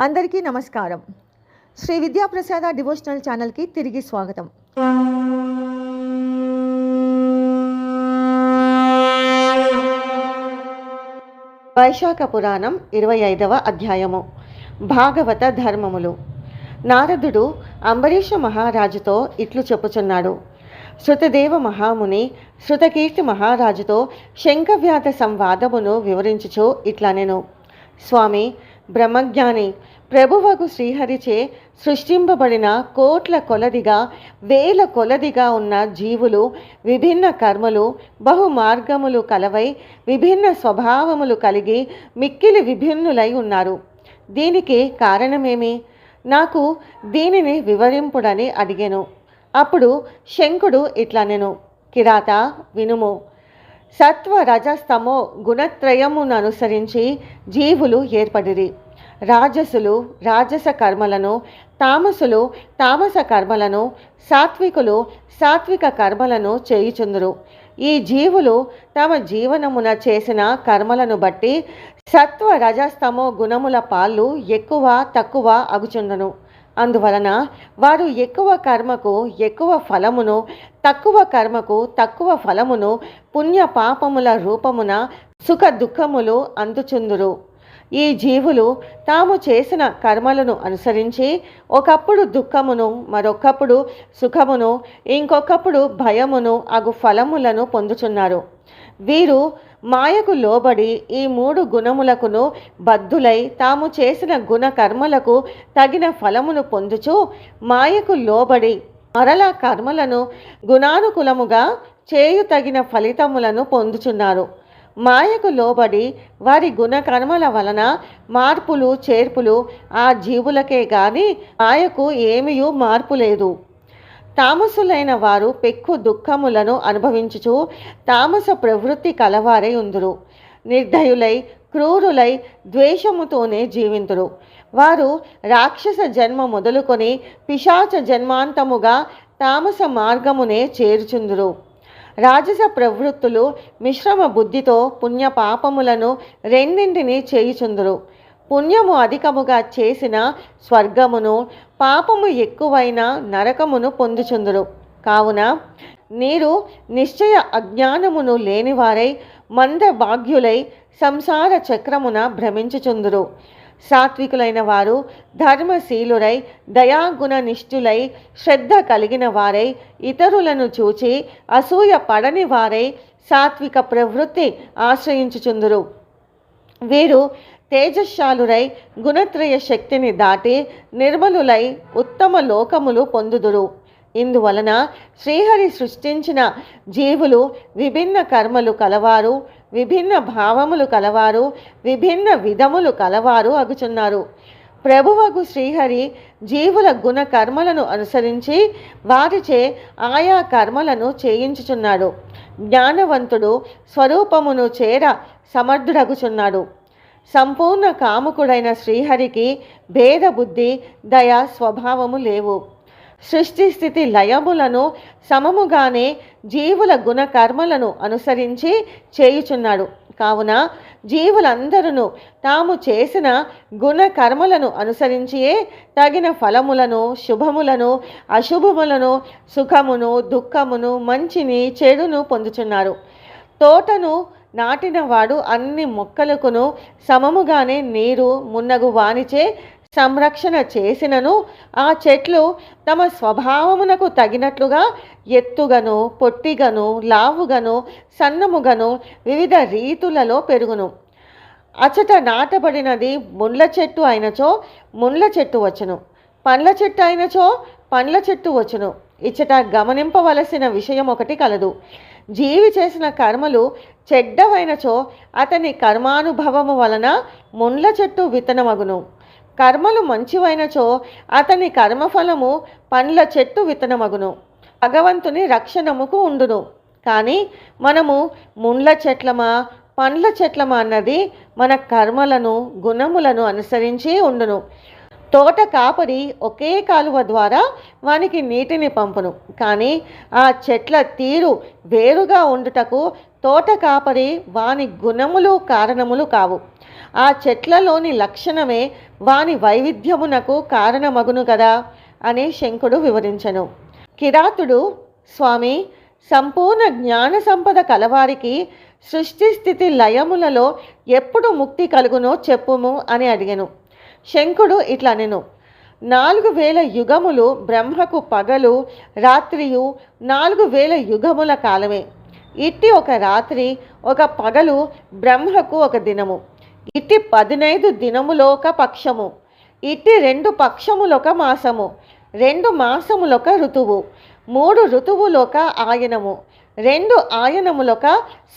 అందరికీ నమస్కారం. శ్రీ విద్యాప్రసాద డివోషనల్ ఛానల్కి తిరిగి స్వాగతం. వైశాఖ పురాణం 25వ అధ్యాయము. భాగవత ధర్మములు. నారదుడు అంబరీష మహారాజుతో ఇట్లు చెప్పుచున్నాడు. శృతదేవ మహాముని శృతకీర్తి మహారాజుతో శంఖవ్యాధ సంవాదమును వివరించుచు ఇట్లనెను. స్వామి, బ్రహ్మజ్ఞాని ప్రభువగు శ్రీహరిచే సృష్టింపబడిన కోట్ల కొలదిగా వేల కొలదిగా ఉన్న జీవులు విభిన్న కర్మలు బహు మార్గములు కలవై విభిన్న స్వభావములు కలిగి మిక్కిలి విభిన్నులై ఉన్నారు. దీనికి కారణమేమి? నాకు దీనిని వివరింపుడని అడిగెను. అప్పుడు శంకుడు ఇట్లనెను. కిరాత, వినుము. సత్వ రజస్తమో గుణత్రయమును అనుసరించి జీవులు ఏర్పడిరి. రాజసులు రాజస కర్మలను, తామసులు తామస కర్మలను, సాత్వికులు సాత్విక కర్మలను చేయుచుందురు. ఈ జీవులు తమ జీవనమున చేసిన కర్మలను బట్టి సత్వ రజస్తమో గుణముల పాళ్ళు ఎక్కువ తక్కువ అగుచుండును. అందువలన వారు ఎక్కువ కర్మకు ఎక్కువ ఫలమును, తక్కువ కర్మకు తక్కువ ఫలమును, పుణ్య పాపముల రూపమున సుఖ దుఃఖములు అందుచుందురు. ఈ జీవులు తాము చేసిన కర్మలను అనుసరించి ఒకప్పుడు దుఃఖమును, మరొకప్పుడు సుఖమును, ఇంకొకప్పుడు భయమును అగు ఫలములను పొందుచున్నారు. వీరు మాయకు లోబడి ఈ మూడు గుణములకును బద్ధులై తాము చేసిన గుణ కర్మలకు తగిన ఫలమును పొందుచు మాయకు లోబడి మరలా కర్మలను గుణానుకూలముగా చేయు తగిన ఫలితములను పొందుచున్నారు. మాయకు లోబడి వారి గుణకర్మల వలన మార్పులు చేర్పులు ఆ జీవులకే గాని మాయకు ఏమీ మార్పు లేదు. తామసులైన వారు పెక్కు దుఃఖములను అనుభవించుచు తామస ప్రవృత్తి కలవారై ఉందురు. నిర్దయులై క్రూరులై ద్వేషముతోనే జీవింతురు. వారు రాక్షస జన్మ మొదలుకొని పిశాచ జన్మాంతముగా తామస మార్గమునే చేరుచుందురు. రాజస ప్రవృత్తులు మిశ్రమ బుద్ధితో పుణ్య పాపములను రెండింటినీ చేయుచుందురు. పుణ్యము అధికముగా చేసిన స్వర్గమును, పాపము ఎక్కువైన నరకమును పొందుచుందురు. కావున నీరు నిశ్చయ అజ్ఞానమును లేనివారై మంద భాగ్యులై సంసార చక్రమున భ్రమించుచుందురు. సాత్వికులైన వారు ధర్మశీలురై దయాగుణ నిష్ఠులై శ్రద్ధ కలిగిన వారై ఇతరులను చూచి అసూయ పడని వారై సాత్విక ప్రవృత్తి ఆశ్రయించుచుందురు. వీరు తేజశాలురై గుణత్రయ శక్తిని దాటి నిర్మలులై ఉత్తమ లోకములు పొందుదురు. ఇందువలన శ్రీహరి సృష్టించిన జీవులు విభిన్న కర్మలు కలవారు, విభిన్న భావములు కలవారు, విభిన్న విధములు కలవారు అగుచున్నారు. ప్రభువగు శ్రీహరి జీవుల గుణ కర్మలను అనుసరించి వారిచే ఆయా కర్మలను చేయించుచున్నాడు. జ్ఞానవంతుడు స్వరూపమును చేర సమర్థుడగుచున్నాడు. సంపూర్ణ కాముకుడైన శ్రీహరికి భేద బుద్ధి, దయ స్వభావము లేవు. సృష్టి స్థితి లయములను సమముగానే జీవుల గుణ కర్మలను అనుసరించి చేయుచున్నాడు. కావున జీవులందరూ తాము చేసిన గుణ కర్మలను అనుసరించియే తగిన ఫలములను, శుభములను, అశుభములను, సుఖమును, దుఃఖమును, మంచిని, చెడును పొందుచున్నారు. తోటను నాటినవాడు అన్ని మొక్కలకును సమముగానే నీరు మున్నగు వానిచే సంరక్షణ చేసినను ఆ చెట్లు తమ స్వభావమునకు తగినట్లుగా ఎత్తుగను, పొట్టిగను, లావుగను, సన్నముగను వివిధ రీతులలో పెరుగును. అచట నాటబడినది ముండ్ల చెట్టు అయినచో ముండ్ల చెట్టు వచ్చును, పండ్ల చెట్టు అయినచో పండ్ల చెట్టు వచ్చును. ఇచ్చట గమనింపవలసిన విషయం ఒకటి కలదు. జీవి చేసిన కర్మలు చెడ్డవైనచో అతని కర్మానుభవము వలన ముండ్ల చెట్టు విత్తనమగును. కర్మలు మంచివైనచో అతని కర్మఫలము పండ్ల చెట్టు విత్తనమగును. భగవంతుని రక్షణముకు ఉండును. కానీ మనము ముండ్ల చెట్లమా పండ్ల చెట్లమా అన్నది మన కర్మలను గుణములను అనుసరించి ఉండును. తోట కాపరి ఒకే కాలువ ద్వారా వానికి నీటిని పంపును. కానీ ఆ చెట్ల తీరు వేరుగా ఉండుటకు తోట కాపరి వాని గుణములు కారణములు కావు. ఆ చెట్లలోని లక్షణమే వాని వైవిధ్యమునకు కారణమగును కదా అని శంకుడు వివరించెను. కిరాతుడు, స్వామి, సంపూర్ణ జ్ఞాన సంపద కలవారికి సృష్టి స్థితి లయములలో ఎప్పుడు ముక్తి కలుగునో చెప్పుము అని అడిగెను. శంకుడు ఇట్లనెను, 4000 యుగములు బ్రహ్మకు పగలు రాత్రియు 4000 యుగముల కాలమే. ఇట్టి ఒక రాత్రి ఒక పగలు బ్రహ్మకు ఒక దినము. ఇట్టి 15 దినములొక పక్షము. ఇట్టి 2 పక్షములొక మాసము. 2 మాసములొక ఋతువు. 3 ఋతువులొక ఆయనము. 2 ఆయనములొక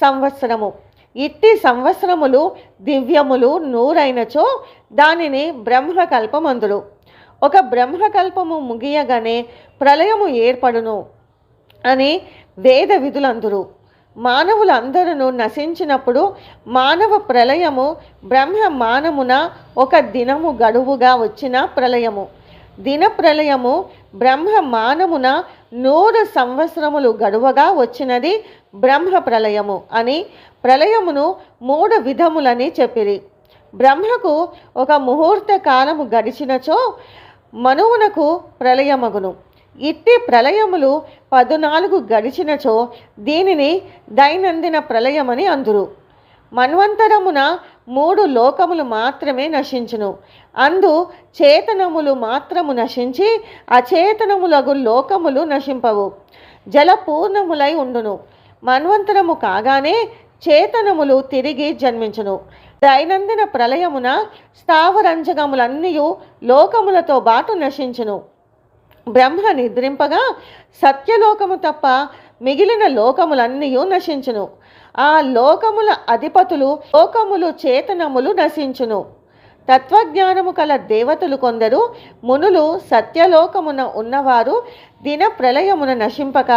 సంవత్సరము. ఇట్టి సంవత్సరములు దివ్యములు 100 అయినచో దానిని బ్రహ్మకల్పమందురు. ఒక బ్రహ్మకల్పము ముగియగానే ప్రళయము ఏర్పడును అని వేద విధులందురు. మానవులందరూ నశించినప్పుడు మానవ ప్రళయము బ్రహ్మ మానమున ఒక దినము గడువుగా వచ్చిన ప్రళయము. దిన ప్రళయము బ్రహ్మ మానమున 100 సంవత్సరములు గడువగా వచ్చినది బ్రహ్మ ప్రళయము అని ప్రళయమును 3 విధములని చెప్పిరి. బ్రహ్మకు ఒక ముహూర్త కాలము గడిచినచో మనువునకు ప్రళయమగును. ఇట్టి ప్రళయములు 14 గడిచినచో దీనిని దైనందిన ప్రళయమని అందురు. మన్వంతరమున 3 లోకములు మాత్రమే నశించును. అందు చేతనములు మాత్రము నశించి అచేతనములగు లోకములు నశింపవు. జలపూర్ణములై ఉండును. మన్వంతరము కాగానే చేతనములు తిరిగి జన్మించును. దైనందిన ప్రళయమున స్థావరంజగములన్నీయు లోకములతో బాటు నశించును. బ్రహ్మ నిద్రింపగా సత్యలోకము తప్ప మిగిలిన లోకములన్నీయు నశించును. ఆ లోకముల అధిపతులు లోకములు చేతనములు నశించును. తత్వజ్ఞానము కల దేవతలు కొందరు మునులు సత్యలోకమున ఉన్నవారు దిన ప్రళయమున నశింపక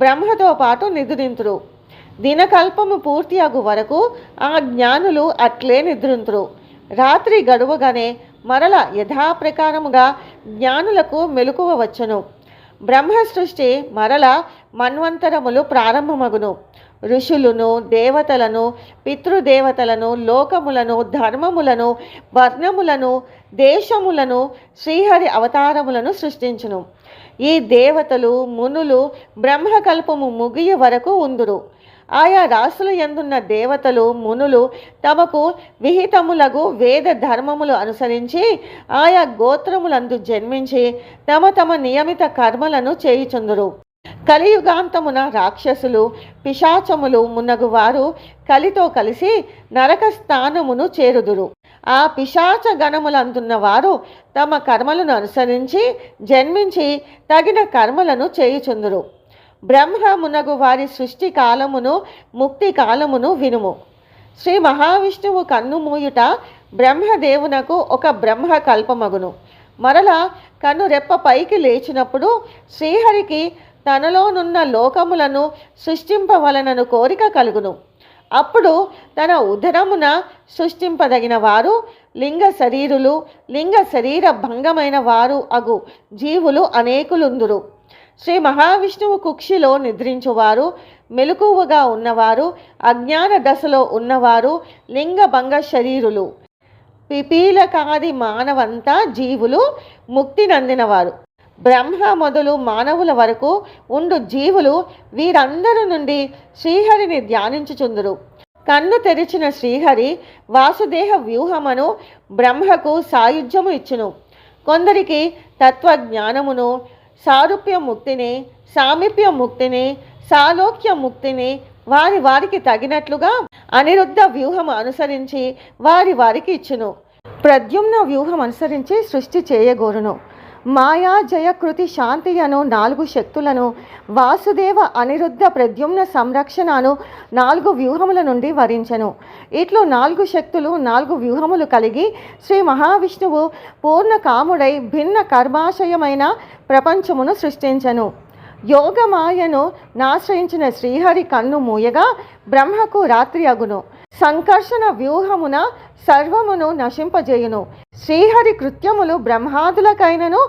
బ్రహ్మతో పాటు నిద్రింతురు. దినకల్పము పూర్తి అగు వరకు ఆ జ్ఞానులు అట్లే నిద్రింతురు. రాత్రి గడువగానే మరల యథాప్రకారముగా జ్ఞానులకు మెలకువ వచ్చును. బ్రహ్మ సృష్టి మరల మన్వంతరములు ప్రారంభమగును. ఋషులను, దేవతలను, పితృదేవతలను, లోకములను, ధర్మములను, వర్ణములను, దేశములను, శ్రీహరి అవతారములను సృష్టించును. ఈ దేవతలు మునులు బ్రహ్మకల్పము ముగియ వరకు ఉందురు. ఆయా రాసుల యందున్న దేవతలు మునులు తమకు విహితములగు వేద ధర్మములు అనుసరించి ఆయా గోత్రములందు జన్మించి తమ తమ నియమిత కర్మలను చేయుచుందురు. కలియుగాంతమున రాక్షసులు, పిశాచములు మున్నగువారు కలితో కలిసి నరక స్థానమును చేరుదురు. ఆ పిశాచ గణములందున్న వారు తమ కర్మలను అనుసరించి జన్మించి తగిన కర్మలను చేయుచుందురు. బ్రహ్మ మునగు వారి సృష్టి కాలమును ముక్తి కాలమును వినుము. శ్రీ మహావిష్ణువు కన్ను మూయుట బ్రహ్మదేవునకు ఒక బ్రహ్మ కల్పమగును. మరలా కన్ను రెప్ప పైకి లేచినప్పుడు శ్రీహరికి తనలోనున్న లోకములను సృష్టింపవలనను కోరిక కలుగును. అప్పుడు తన ఉదరమున సృష్టింపదగిన వారు లింగ శరీరులు, లింగ శరీర భంగమైన వారు అగు జీవులు అనేకులుందురు. శ్రీ మహావిష్ణువు కుక్షిలో నిద్రించువారు, మెలకువగా ఉన్నవారు, అజ్ఞాన దశలో ఉన్నవారు లింగభంగ శరీరులు. పిపీలకాది మానవంతా జీవులు ముక్తి నందినవారు. బ్రహ్మ మొదలు మానవుల వరకు ఉండు జీవులు వీరందరి నుండి శ్రీహరిని ధ్యానించుచుందురు. కన్ను తెరిచిన శ్రీహరి వాసుదేహ వ్యూహమును బ్రహ్మకు సాయుధ్యము ఇచ్చును. కొందరికి తత్వజ్ఞానమును, సారూప్య ముక్తిని, సామీప్య ముక్తిని, సాలోక్య ముక్తిని వారి వారికి తగినట్లుగా అనిరుద్ధ వ్యూహం అనుసరించి వారి వారికి ఇచ్చును. ప్రద్యుమ్న వ్యూహం అనుసరించి సృష్టి చేయగోరును. మాయా జయకృతి శాంతి అను 4 శక్తులను వాసుదేవ అనిరుద్ధ ప్రద్యుమ్న సంరక్షణను 4 వ్యూహముల నుండి వరించెను. ఇట్లు 4 శక్తులు 4 వ్యూహములు కలిగి శ్రీ మహావిష్ణువు పూర్ణ కాముడై భిన్న కర్మాశయమైన ప్రపంచమును సృష్టించెను. యోగమాయను నాశ్రయించిన శ్రీహరి కన్ను మూయగా బ్రహ్మకు రాత్రి అగును. సంకర్షణ వ్యూహమున సర్వమును నశింపజేయును. శ్రీహరి కృత్యములు బ్రహ్మాదులకైనను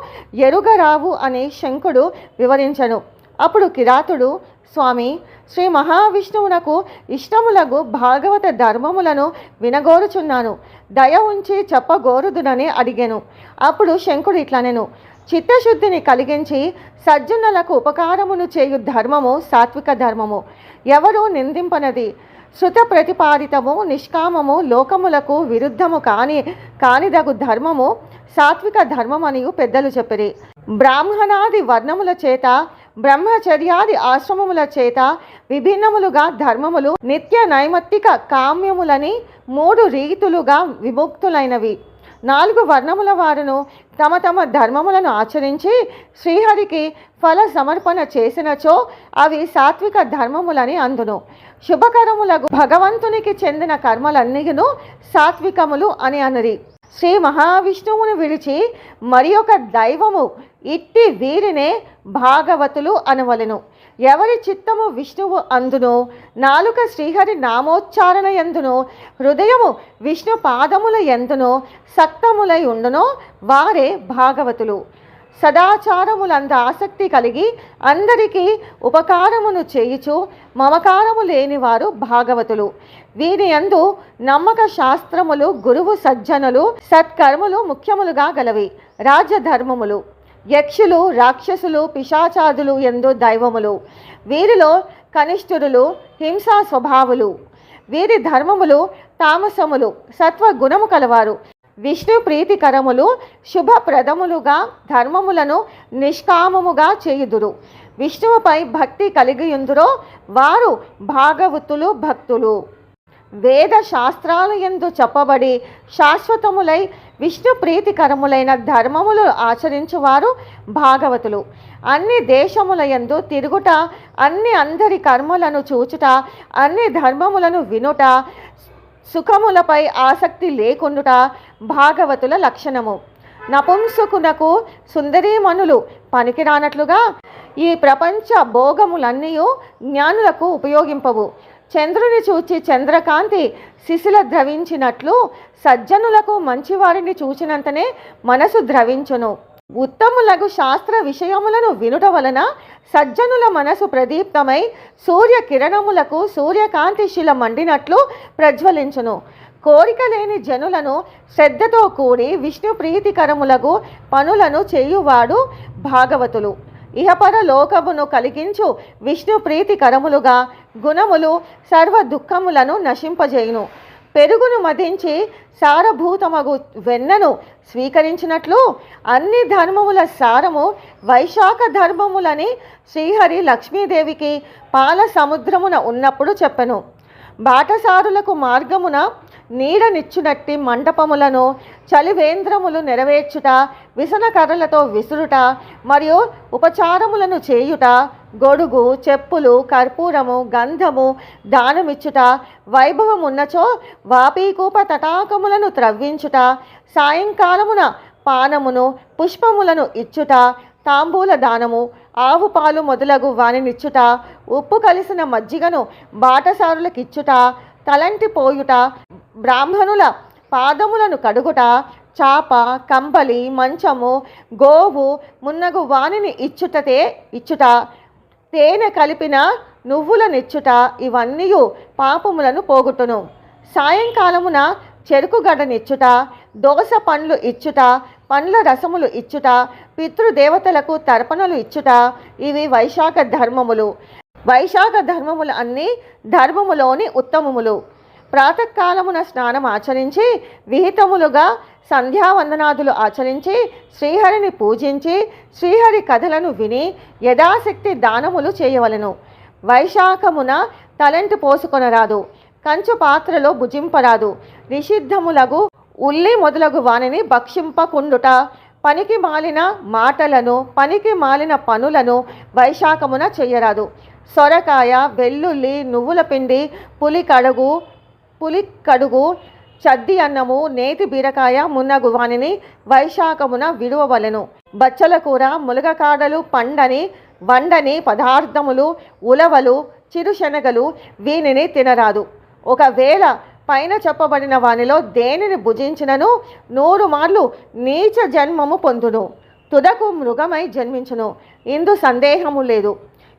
ఎరుగరావు అని శంకుడు వివరించను. అప్పుడు కిరాతుడు, స్వామి, శ్రీ మహావిష్ణువునకు ఇష్టములగు భాగవత ధర్మములను వినగోరుచున్నాను, దయ ఉంచి చెప్పగోరుదునని అడిగాను. అప్పుడు శంకుడు ఇట్లనెను, చిత్తశుద్ధిని కలిగించి సజ్జనులకు ఉపకారమును చేయు ధర్మము సాత్విక ధర్మము, ఎవరు నిందింపనది. శృత ప్రతిపాదితము నిష్కామము లోకములకు విరుద్ధము కానిదగు ధర్మము సాత్విక ధర్మమనియు పెద్దలు చెప్పిరి. బ్రాహ్మణాది వర్ణముల చేత బ్రహ్మచర్యాది ఆశ్రమముల చేత విభిన్నములుగా ధర్మములు నిత్య నైమిత్తిక కామ్యములని 3 రీతులుగా విముక్తులైనవి. 4 వర్ణముల వారును తమ తమ ధర్మములను ఆచరించి శ్రీహరికి ఫల సమర్పణ చేసినచో అవి సాత్విక ధర్మములని అందును. శుభకరములకు భగవంతునికి చెందిన కర్మలన్నీను సాత్వికములు అని అనరి. శ్రీ మహావిష్ణువును విడిచి మరి ఒక దైవము ఇట్టి వీరినే భాగవతులు అనవలెను. ఎవరి చిత్తము విష్ణువు అందును, నాలుక శ్రీహరి నామోచ్చారణ ఎందును, హృదయము విష్ణు పాదముల ఎందును సక్తములై ఉండునో వారే భాగవతులు. సదాచారములంద ఆసక్తి కలిగి అందరికీ ఉపకారమును చేయుచు మమకారము లేనివారు భాగవతులు. వీరి యందు నమ్మక శాస్త్రములు, గురువు సజ్జనులు, సత్కర్మలు ముఖ్యములుగా గలవి. రాజ్యధర్మములు, యక్షులు, రాక్షసులు, పిశాచాదులు యందు దైవములు. వీరిలో కనిష్ఠులు హింసా స్వభావులు. వీరి ధర్మములు తామసములు, సత్వగుణము కలవారు. విష్ణు ప్రీతికరములు, శుభప్రదములుగా ధర్మములను నిష్కామముగా చేయుదురు. విష్ణువుపై భక్తి కలిగియుందురో వారు భాగవతులు, భక్తులు. వేద శాస్త్రాల యందు చెప్పబడి శాశ్వతములై విష్ణు ప్రీతికరములైన ధర్మములు ఆచరించువారు భాగవతులు. అన్ని దేశముల యందు తిరుగుట, అందరి కర్మలను చూచుట, అన్ని ధర్మములను వినుట, సుఖములపై ఆసక్తి లేకుండుట భాగవతుల లక్షణము. నపుంసకునకు సుందరీమణులు పనికిరానట్లుగా ఈ ప్రపంచ భోగములన్నీ జ్ఞానులకు ఉపయోగింపవు. చంద్రుని చూచి చంద్రకాంతి శిశిల ద్రవించినట్లు సజ్జనులకు మంచివారిని చూచినంతనే మనసు ద్రవించును. ఉత్తములగు శాస్త్ర విషయములను వినుట వలన సజ్జనుల మనసు ప్రదీప్తమై సూర్య కిరణములకు సూర్యకాంతి శిల మండినట్లు ప్రజ్వలించును. కోరిక లేని జనులను శ్రద్ధతో కూడి విష్ణు ప్రీతికరములగు పనులను చేయువాడు భాగవతులు. ఇహపర లోకమును కలిగించు విష్ణు ప్రీతికరములుగా గుణములు సర్వ దుఃఖములను నశింపజేయును. పెరుగును మదించి సారభూతమగు వెన్నను స్వీకరించినట్లు అన్ని ధర్మముల సారము వైశాఖ ధర్మములని శ్రీహరి లక్ష్మీదేవికి పాల సముద్రమున ఉన్నప్పుడు చెప్పెను. బాటసారులకు మార్గమున నీడనిచ్చునట్టి మండపములను చలివేంద్రములు నెరవేర్చుట, విసన కర్రలతో విసురుట మరియు ఉపచారములను చేయుట, గొడుగు, చెప్పులు, కర్పూరము, గంధము దానమిచ్చుట, వైభవమున్నచో వాపీకూప తటాకములను త్రవ్వించుట, సాయంకాలమున పానమును పుష్పములను ఇచ్చుట, తాంబూల దానము, ఆవు పాలు మొదలగు వానినిచ్చుట, ఉప్పు కలిసిన మజ్జిగను బాటసారులకిచ్చుట, తలంటి పోయుట, బ్రాహ్మణుల పాదములను కడుగుట, చాప, కంబలి, మంచము, గోవు మున్నగు వానిని ఇచ్చుట, తేనె కలిపిన నువ్వులనిచ్చుట, ఇవన్నీ పాపములను పోగొట్టును. సాయంకాలమున చెరుకుగడనిచ్చుట, దోస పండ్లు ఇచ్చుట, పండ్ల రసములు ఇచ్చుట, పితృదేవతలకు తర్పణలు ఇచ్చుట, ఇవి వైశాఖ ధర్మములు. వైశాఖ ధర్మములు అన్ని ధర్మములోని ఉత్తమములు. ప్రాతకాలమున స్నానం ఆచరించి విహితములుగా సంధ్యావందనాదులు ఆచరించి శ్రీహరిని పూజించి శ్రీహరి కథలను విని యథాశక్తి దానములు చేయవలెను. వైశాఖమున తలంటి పోసుకొనరాదు, కంచు పాత్రలో భుజింపరాదు, నిషిద్ధములగు ఉల్లి మొదలగు వానిని భక్షింపకుండుట, పనికి మాలిన మాటలను పనికి మాలిన పనులను వైశాఖమున చెయ్యరాదు. సొరకాయ, వెల్లుల్లి, నువ్వుల పిండి, పులి కడుగు, చద్ది అన్నము, నేతి బీరకాయ మున్నగు వానిని వైశాఖమున విడువవలెను. బచ్చల కూర, ములగకాడలు, వండని పదార్థములు, ఉలవలు, చిరుశనగలు వీనిని తినరాదు. ఒకవేళ పైన చెప్పబడిన వానిలో దేనిని భుజించినను 100 మార్లు నీచ జన్మము పొందును, తుదకు మృగమై జన్మించును. ఇందు సందేహము లేదు.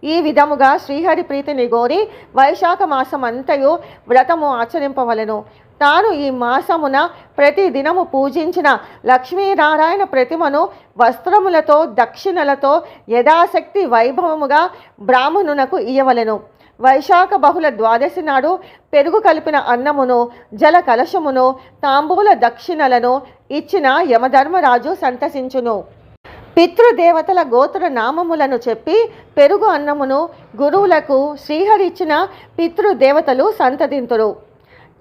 ఈ విధముగా శ్రీహరి ప్రీతిని గోరి వైశాఖ మాసమంతయు వ్రతము ఆచరింపవలెను. తాను ఈ మాసమున ప్రతి దినము పూజించిన లక్ష్మీనారాయణ ప్రతిమను వస్త్రములతో దక్షిణలతో యథాశక్తి వైభవముగా బ్రాహ్మణునకు ఇయ్యవలెను. వైశాఖ బహుళ ద్వాదశి నాడు పెరుగు కలిపిన అన్నమును జల కలశమును తాంబూల దక్షిణలను ఇచ్చిన యమధర్మరాజు సంతసించును. పితృదేవతల గోత్ర నామములను చెప్పి పెరుగు అన్నమును గురువులకు శ్రీహరి ఇచ్చిన పితృదేవతలు సంతతింతురు.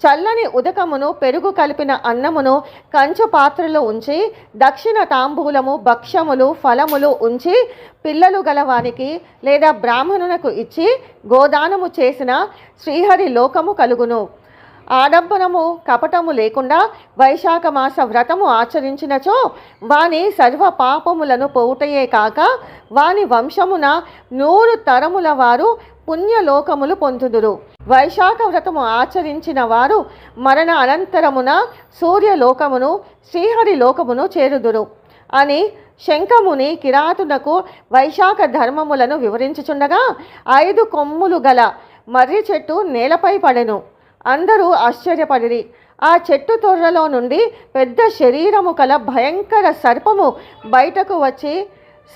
చల్లని ఉదకమును పెరుగు కలిపిన అన్నమును కంచు పాత్రలో ఉంచి దక్షిణ తాంబూలము భక్ష్యములు ఫలములు ఉంచి పిల్లలు గలవానికి లేదా బ్రాహ్మణునకు ఇచ్చి గోదానము చేసిన శ్రీహరి లోకము కలుగును. ఆడంబరము కపటము లేకుండా వైశాఖ మాస వ్రతము ఆచరించినచో వాని సర్వ పాపములను పోవుటయే కాక వాని వంశమున 100 తరముల వారు పుణ్యలోకములు పొందుదురు. వైశాఖ వ్రతము ఆచరించిన వారు మరణ అనంతరమున సూర్యలోకమును శ్రీహరి లోకమును చేరుదురు అని శంఖముని కిరాతునకు వైశాఖ ధర్మములను వివరించుచుండగా 5 కొమ్ములు గల మర్రి చెట్టు నేలపై పడెను. అందరూ ఆశ్చర్యపడిరి. ఆ చెట్టు తొర్రలో నుండి పెద్ద శరీరము కల భయంకర సర్పము బయటకు వచ్చి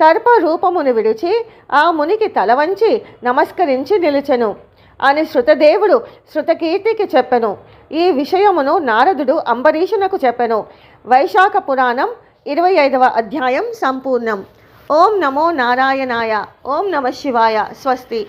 సర్పరూపమును విడిచి ఆ మునికి తల వంచి నమస్కరించి నిలిచెను అని శృతదేవుడు శృతకీర్తికి చెప్పెను. ఈ విషయమును నారదుడు అంబరీషునకు చెప్పెను. వైశాఖ పురాణం 25వ అధ్యాయం సంపూర్ణం. ఓం నమో నారాయణాయ. ఓం నమ శివాయ. స్వస్తి.